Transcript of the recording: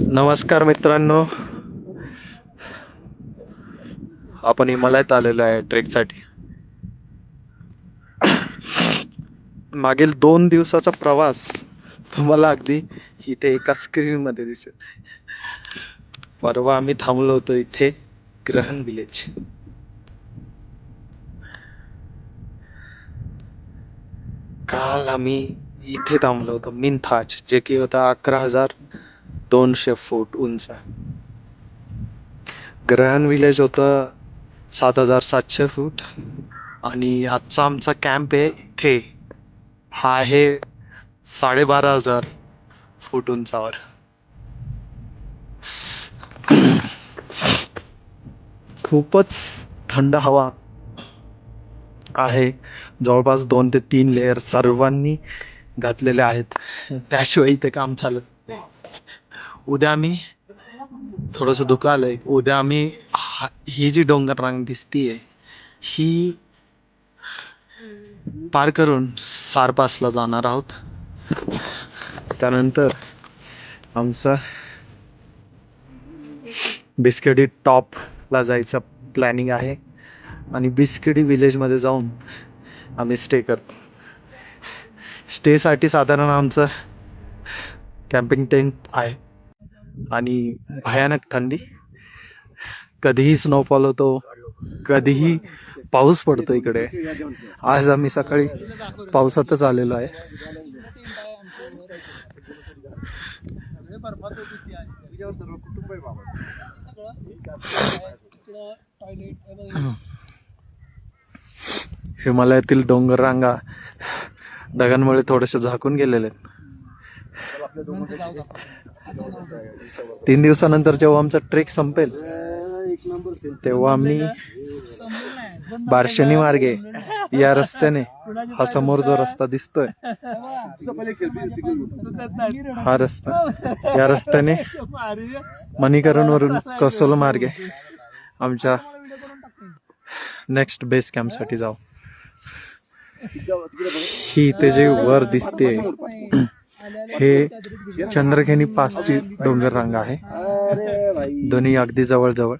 नमस्कार मित्रांनो, आपण हिमालयात आलेलो आहे ट्रेकसाठी. मागील 2 दिवसाचा प्रवास तुम्हाला अगदी इथे एका स्क्रीन मध्ये दिसेल. परवा आम्ही थांबलो होतो इथे ग्रहण विलेज. काल आम्ही इथे थांबलो होतो मिनथाज, जे की होता 11,200 फूट उंच. ग्रहण विलेज होतं 7,700 फूट. आणि आजचा आमचा कॅम्प आहे इथे, हा आहे 12,500 फूट उंचावर. खूपच थंड हवा आहे. जवळपास 2 ते 3 लेअर सर्वांनी घातलेले आहेत, त्याशिवाय इथे काम चालत नाही. उद्या आम्ही थोडस धुकं आलंय. उद्या आम्ही ही जी डोंगर रांग दिसतीये ही पार करून सारपासला जाणार आहोत. त्यानंतर आमचा बिस्केडी टॉप ला जायचं प्लॅनिंग आहे आणि बिस्केडी विलेज मध्ये जाऊन आम्ही स्टे करतो. स्टे साठी साधारण आमचं कॅम्पिंग टेंट आहे आणि भयानक थंडी. कधीही स्नोफॉल होतो, कधीही पाऊस पडतो इकडे. आज आम्ही सकाळी पावसातच आलेलो आहे. हिमालयातील डोंगर रांगा ढगांमुळे थोडेसे झाकून गेलेले आहेत. 3 दिवसानंतर जेव्हा आमचा ट्रेक संपेल तेव्हा आम्ही बारशनी मार्गे या रस्त्याने, हा समोर जो रस्ता दिसतोय हा रस्ता, या रस्त्याने मणीकरण वरून कसोल मार्गे आमच्या नेक्स्ट बेस कॅम्प साठी जाऊ. ही इथे जे वर दिसते हे चंद्रखेनी पासची डोंगर रांग आहे. दोन्ही अगदी जवळ जवळ.